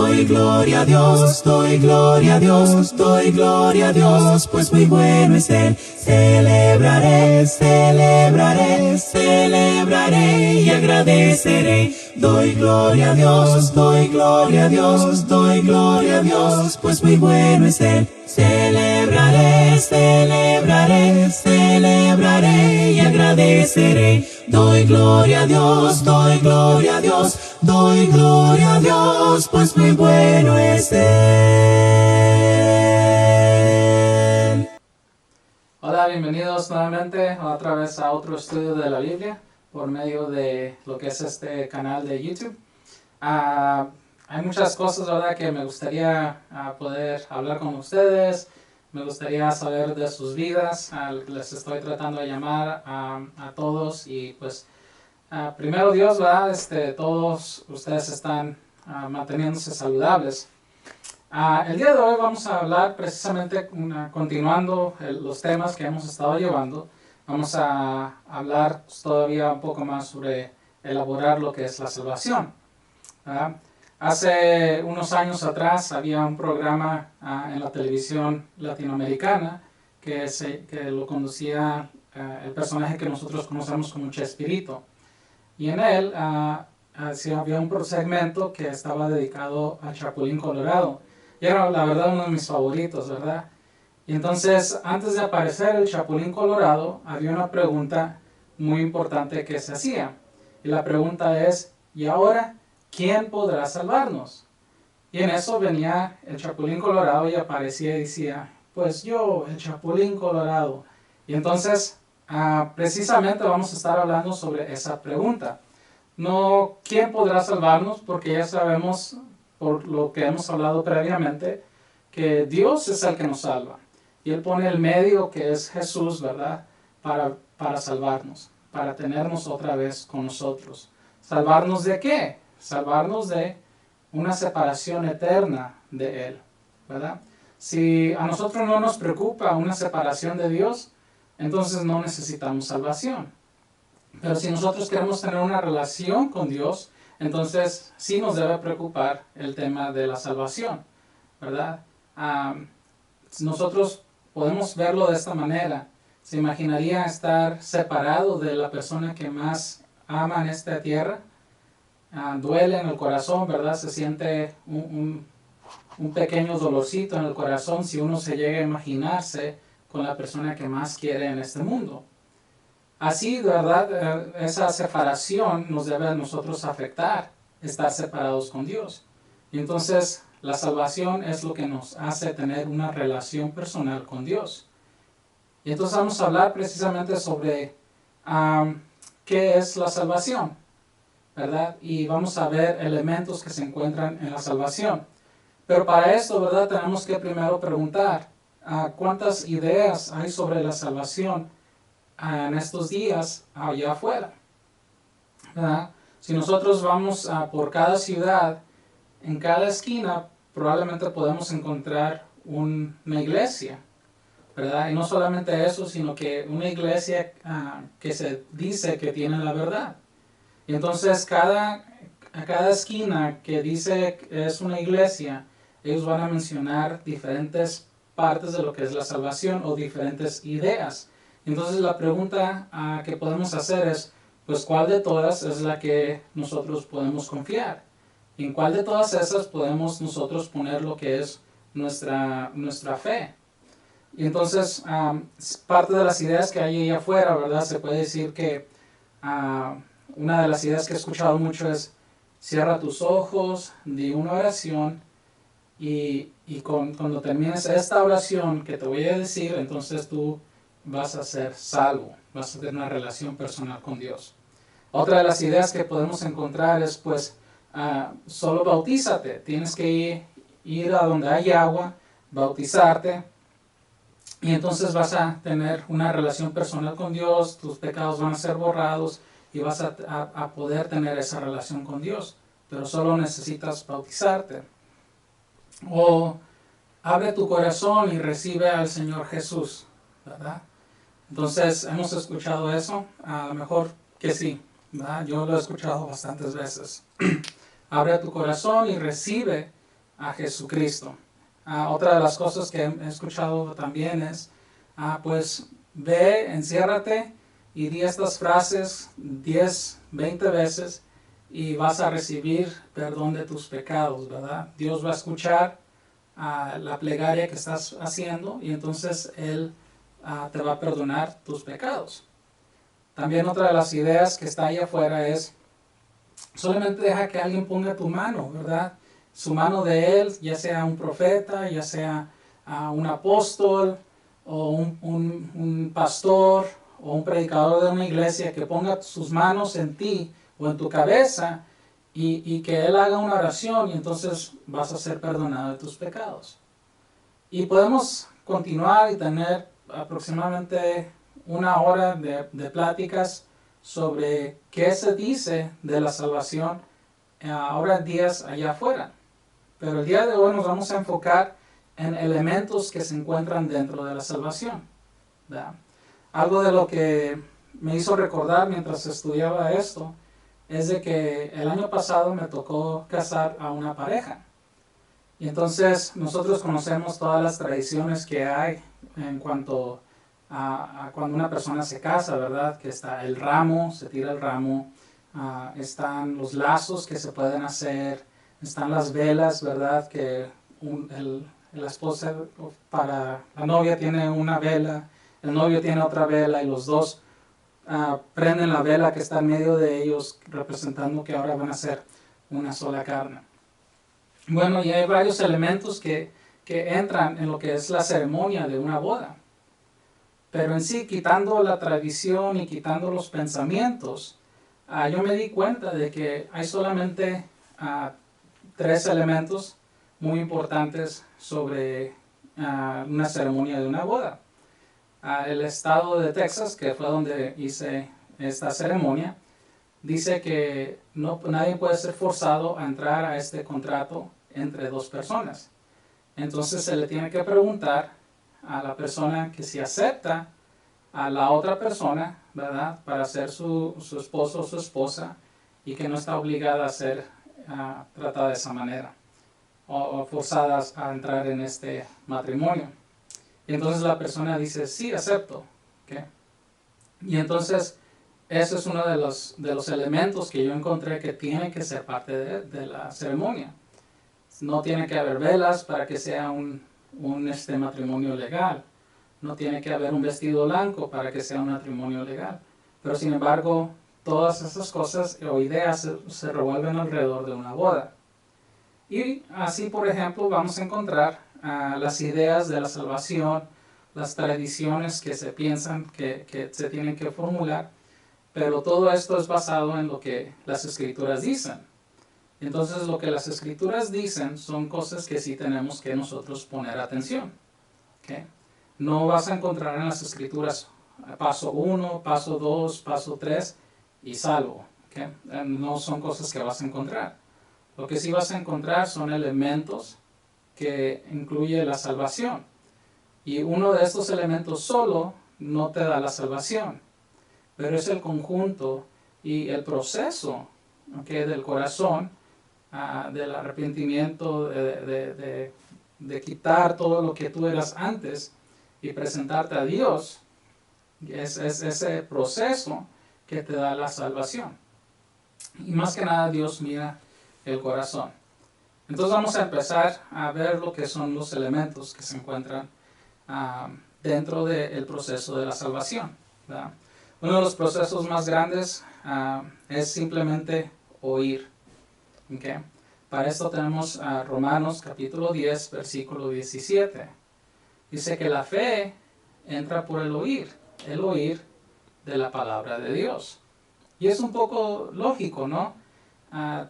Doy gloria a Dios, doy gloria a Dios, doy gloria a Dios, pues muy bueno es Él. Celebraré, celebraré, celebraré y agradeceré. Doy gloria a Dios, doy gloria a Dios, doy gloria a Dios, pues muy bueno es Él. Celebraré, celebraré, celebraré y agradeceré. Doy gloria a Dios, doy gloria a Dios, doy gloria a Dios, pues muy bueno es Él. Hola, bienvenidos nuevamente otra vez a otro estudio de la Biblia por medio de lo que es este canal de YouTube. Hay muchas cosas, ¿verdad?, que me gustaría poder hablar con ustedes. Me gustaría saber de sus vidas. Les estoy tratando de llamar a todos y pues primero Dios, ¿verdad? Todos ustedes están manteniéndose saludables. El día de hoy vamos a hablar precisamente, continuando los temas que hemos estado llevando. Vamos a hablar todavía un poco más sobre elaborar lo que es la salvación. Hace unos años atrás había un programa en la televisión latinoamericana que lo conducía el personaje que nosotros conocemos como Chespirito. Y en él había un segmento que estaba dedicado al Chapulín Colorado. Y era la verdad uno de mis favoritos, ¿verdad? Y entonces, antes de aparecer el Chapulín Colorado, había una pregunta muy importante que se hacía. Y la pregunta es, ¿y ahora quién podrá salvarnos? Y en eso venía el Chapulín Colorado y aparecía y decía, pues yo, el Chapulín Colorado. Y entonces, precisamente vamos a estar hablando sobre esa pregunta. No quién podrá salvarnos, porque ya sabemos, por lo que hemos hablado previamente, que Dios es el que nos salva. Y Él pone el medio que es Jesús, ¿verdad? Para salvarnos, para tenernos otra vez con nosotros. ¿Salvarnos de qué? Salvarnos de una separación eterna de Él, ¿verdad? Si a nosotros no nos preocupa una separación de Dios, entonces no necesitamos salvación. Pero si nosotros queremos tener una relación con Dios, entonces sí nos debe preocupar el tema de la salvación, ¿verdad? Nosotros podemos verlo de esta manera. ¿Se imaginaría estar separado de la persona que más ama en esta tierra? Duele en el corazón, ¿verdad? Se siente un pequeño dolorcito en el corazón si uno se llega a imaginarse con la persona que más quiere en este mundo. Así, ¿verdad? Esa separación nos debe a nosotros afectar, estar separados con Dios. Y entonces la salvación es lo que nos hace tener una relación personal con Dios. Y entonces vamos a hablar precisamente sobre qué es la salvación, ¿verdad? Y vamos a ver elementos que se encuentran en la salvación. Pero para esto, ¿verdad? Tenemos que primero preguntar cuántas ideas hay sobre la salvación en estos días allá afuera, ¿verdad? Si nosotros vamos por cada ciudad, en cada esquina probablemente podemos encontrar una iglesia, ¿verdad? Y no solamente eso, sino que una iglesia que se dice que tiene la verdad. Y entonces a cada esquina que dice que es una iglesia, ellos van a mencionar diferentes partes de lo que es la salvación o diferentes ideas. Entonces la pregunta que podemos hacer es, pues ¿cuál de todas es la que nosotros podemos confiar? ¿En cuál de todas esas podemos nosotros poner lo que es nuestra fe? Y entonces parte de las ideas que hay ahí afuera, ¿verdad? Se puede decir que una de las ideas que he escuchado mucho es cierra tus ojos, di una oración y cuando termines esta oración que te voy a decir, entonces tú vas a ser salvo, vas a tener una relación personal con Dios. Otra de las ideas que podemos encontrar es pues solo bautízate, tienes que ir a donde hay agua, bautizarte y entonces vas a tener una relación personal con Dios, tus pecados van a ser borrados y vas a poder tener esa relación con Dios, pero solo necesitas bautizarte. O abre tu corazón y recibe al Señor Jesús, ¿verdad? Entonces, ¿hemos escuchado eso? A lo mejor que sí, ¿verdad? Yo lo he escuchado bastantes veces. Abre tu corazón y recibe a Jesucristo. Otra de las cosas que he escuchado también es, pues ve, enciérrate y di estas frases 10, 20 veces y vas a recibir perdón de tus pecados, ¿verdad? Dios va a escuchar la plegaria que estás haciendo y entonces Él te va a perdonar tus pecados. También otra de las ideas que está ahí afuera es, solamente deja que alguien ponga tu mano, ¿verdad? Su mano de Él, ya sea un profeta, ya sea un apóstol o un pastor o un predicador de una iglesia, que ponga sus manos en ti o en tu cabeza y que Él haga una oración y entonces vas a ser perdonado de tus pecados. Y podemos continuar y tener aproximadamente una hora de pláticas sobre qué se dice de la salvación ahora días allá afuera. Pero el día de hoy nos vamos a enfocar en elementos que se encuentran dentro de la salvación, ¿verdad? Algo de lo que me hizo recordar mientras estudiaba esto es de que el año pasado me tocó casar a una pareja. Y entonces nosotros conocemos todas las tradiciones que hay en cuanto a cuando una persona se casa, ¿verdad? Que está el ramo, se tira el ramo, están los lazos que se pueden hacer, están las velas, ¿verdad? Que la esposa para la novia tiene una vela, el novio tiene otra vela y los dos prenden la vela que está en medio de ellos, representando que ahora van a ser una sola carne. Bueno, y hay varios elementos que entran en lo que es la ceremonia de una boda. Pero en sí, quitando la tradición y quitando los pensamientos, yo me di cuenta de que hay solamente 3 elementos muy importantes sobre una ceremonia de una boda. El estado de Texas, que fue donde hice esta ceremonia, dice que nadie puede ser forzado a entrar a este contrato entre 2 personas. Entonces se le tiene que preguntar a la persona que si acepta a la otra persona, ¿verdad? Para ser su esposo o su esposa y que no está obligada a ser tratada de esa manera o forzadas a entrar en este matrimonio. Y entonces la persona dice, sí, acepto. ¿Okay? Y entonces ese es uno de los elementos que yo encontré que tienen que ser parte de la ceremonia. No tiene que haber velas para que sea un matrimonio legal. No tiene que haber un vestido blanco para que sea un matrimonio legal. Pero sin embargo, todas esas cosas o ideas se revuelven alrededor de una boda. Y así, por ejemplo, vamos a encontrar las ideas de la salvación, las tradiciones que se piensan que se tienen que formular, pero todo esto es basado en lo que las escrituras dicen. Entonces, lo que las escrituras dicen son cosas que sí tenemos que nosotros poner atención. ¿Okay? No vas a encontrar en las escrituras paso 1, paso 2, paso 3 y salvo. ¿Okay? No son cosas que vas a encontrar. Lo que sí vas a encontrar son elementos que incluye la salvación. Y uno de estos elementos solo no te da la salvación, pero es el conjunto y el proceso, ¿okay? Del corazón, del arrepentimiento, de quitar todo lo que tú eras antes y presentarte a Dios. Es ese proceso que te da la salvación. Y más que nada Dios mira el corazón. Entonces vamos a empezar a ver lo que son los elementos que se encuentran dentro del proceso de la salvación, ¿verdad? Uno de los procesos más grandes es simplemente oír. ¿Okay? Para esto tenemos Romanos capítulo 10, versículo 17. Dice que la fe entra por el oír de la palabra de Dios. Y es un poco lógico, ¿no?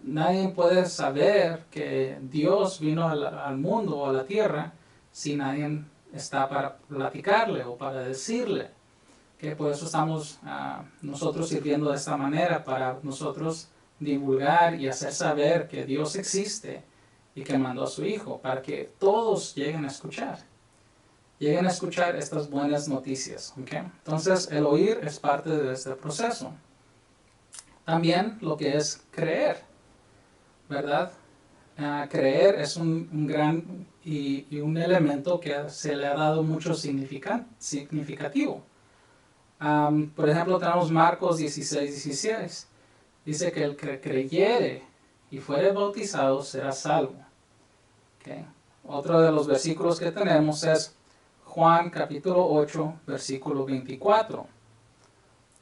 Nadie puede saber que Dios vino al mundo o a la tierra si nadie está para platicarle o para decirle. Que por eso estamos nosotros sirviendo de esta manera, para nosotros divulgar y hacer saber que Dios existe y que mandó a su Hijo, para que todos lleguen a escuchar estas buenas noticias. ¿Okay? Entonces el oír es parte de este proceso. También lo que es creer, ¿verdad? creer es un gran y un elemento que se le ha dado mucho significativo. Por ejemplo, tenemos Marcos 16:16. Dice que el que creyere y fuere bautizado será salvo. ¿Okay? Otro de los versículos que tenemos es Juan capítulo 8, versículo 24.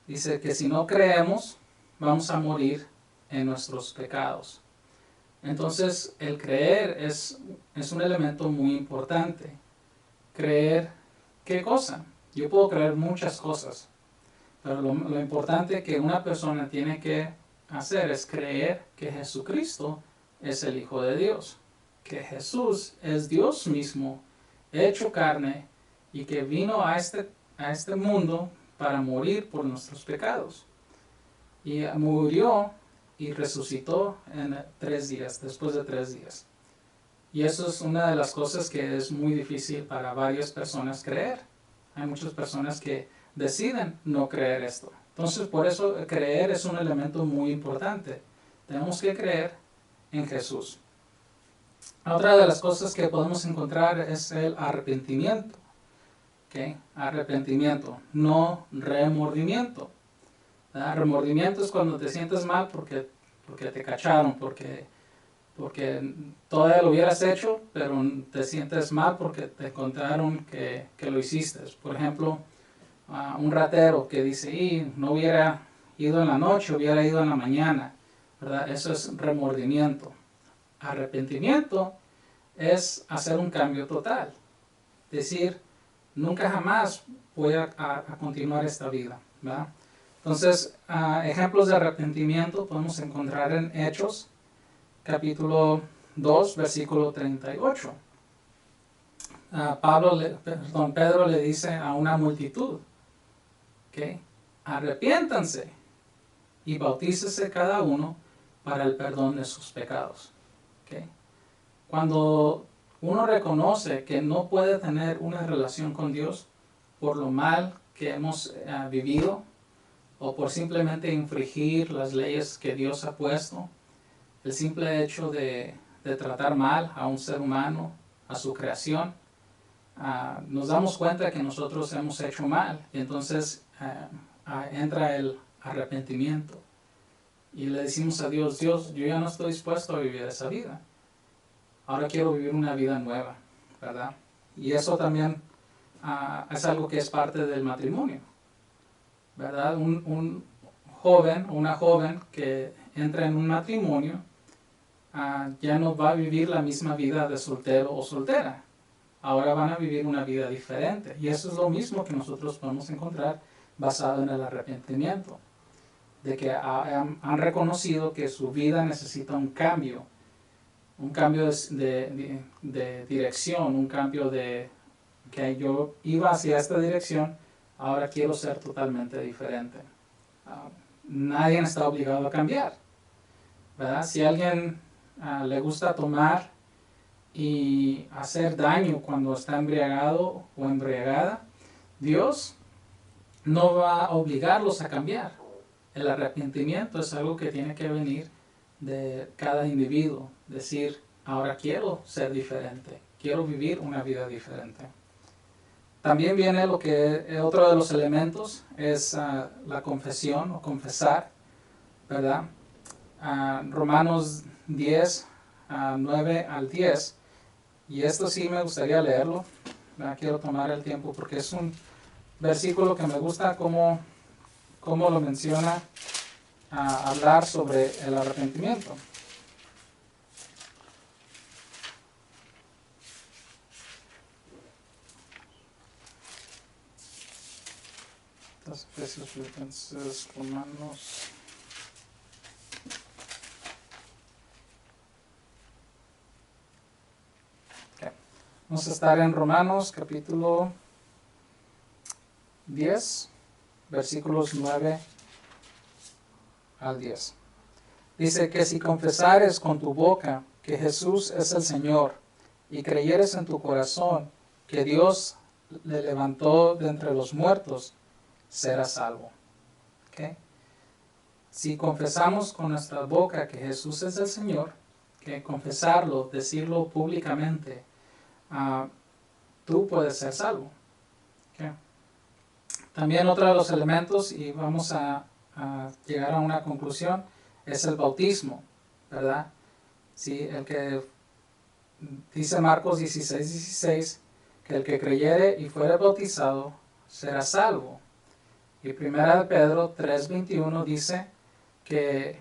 Dice que si no creemos, vamos a morir en nuestros pecados. Entonces, el creer es un elemento muy importante. Creer, ¿qué cosa? Yo puedo creer muchas cosas, pero lo importante que una persona tiene que hacer es creer que Jesucristo es el Hijo de Dios, que Jesús es Dios mismo, hecho carne, y que vino a este mundo para morir por nuestros pecados. Y murió y resucitó en 3 días, después de 3 días. Y eso es una de las cosas que es muy difícil para varias personas creer. Hay muchas personas que deciden no creer esto. Entonces, por eso creer es un elemento muy importante. Tenemos que creer en Jesús. Otra de las cosas que podemos encontrar es el arrepentimiento. ¿Okay? Arrepentimiento, no remordimiento. ¿Verdad? Remordimiento es cuando te sientes mal porque te cacharon, porque todavía lo hubieras hecho, pero te sientes mal porque te encontraron que lo hiciste. Por ejemplo, un ratero que dice, no hubiera ido en la noche, hubiera ido en la mañana. ¿Verdad? Eso es remordimiento. Arrepentimiento es hacer un cambio total. Decir, nunca jamás voy a continuar esta vida. ¿Verdad? Entonces, ejemplos de arrepentimiento podemos encontrar en Hechos, capítulo 2, versículo 38. Pedro le dice a una multitud, ¿okay? Arrepiéntanse y bautícese cada uno para el perdón de sus pecados. ¿Okay? Cuando uno reconoce que no puede tener una relación con Dios por lo mal que hemos vivido, o por simplemente infringir las leyes que Dios ha puesto, el simple hecho de tratar mal a un ser humano, a su creación, nos damos cuenta que nosotros hemos hecho mal. Y entonces entra el arrepentimiento. Y le decimos a Dios, Dios, yo ya no estoy dispuesto a vivir esa vida. Ahora quiero vivir una vida nueva, ¿verdad? Y eso también es algo que es parte del matrimonio. ¿Verdad? Un joven o una joven que entra en un matrimonio ya no va a vivir la misma vida de soltero o soltera. Ahora van a vivir una vida diferente. Y eso es lo mismo que nosotros podemos encontrar basado en el arrepentimiento. De que han reconocido que su vida necesita un cambio de dirección, un cambio de que yo iba hacia esta dirección, ahora quiero ser totalmente diferente. Nadie está obligado a cambiar, ¿verdad? Si a alguien le gusta tomar y hacer daño cuando está embriagado o embriagada, Dios no va a obligarlos a cambiar. El arrepentimiento es algo que tiene que venir de cada individuo. Decir, ahora quiero ser diferente, quiero vivir una vida diferente. También viene otro de los elementos es la confesión o confesar, ¿verdad? Romanos 10, 9 al 10. Y esto sí me gustaría leerlo. Quiero tomar el tiempo porque es un versículo que me gusta cómo lo menciona hablar sobre el arrepentimiento. Efesios, Filipenses, Romanos. Okay. Vamos a estar en Romanos capítulo 10, versículos 9 al 10. Dice que si confesares con tu boca que Jesús es el Señor y creyeres en tu corazón que Dios le levantó de entre los muertos, serás salvo. ¿Okay? Si confesamos con nuestra boca que Jesús es el Señor que confesarlo, decirlo públicamente, tú puedes ser salvo. Okay. También otro de los elementos, y vamos a llegar a una conclusión, es el bautismo, ¿verdad? Sí, el que dice Marcos 16:16, que el que creyere y fuere bautizado será salvo. Y 1 Pedro 3:21 dice que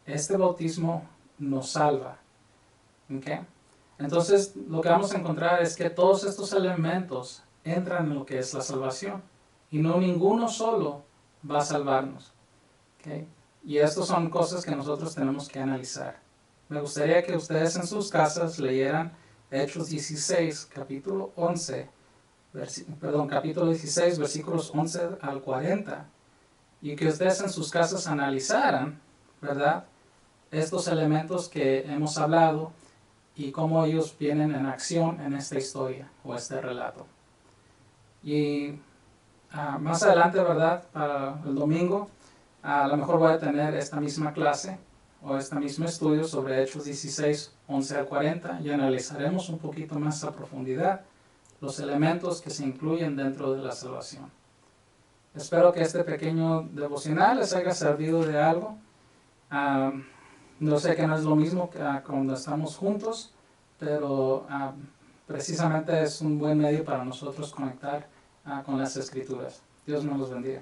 este bautismo nos salva. ¿Okay? Entonces, lo que vamos a encontrar es que todos estos elementos entran en lo que es la salvación. Y no ninguno solo va a salvarnos. ¿Okay? Y estas son cosas que nosotros tenemos que analizar. Me gustaría que ustedes en sus casas leyeran Hechos 16, capítulo 16, versículos 11 al 40. Y que ustedes en sus casas analizaran, ¿verdad?, estos elementos que hemos hablado y cómo ellos vienen en acción en esta historia o este relato. Y más adelante, ¿verdad?, para el domingo, a lo mejor voy a tener esta misma clase o este mismo estudio sobre Hechos 16, 11 al 40 y analizaremos un poquito más a profundidad los elementos que se incluyen dentro de la salvación. Espero que este pequeño devocional les haya servido de algo. No sé que no es lo mismo que cuando estamos juntos, pero precisamente es un buen medio para nosotros conectar con las Escrituras. Dios nos los bendiga.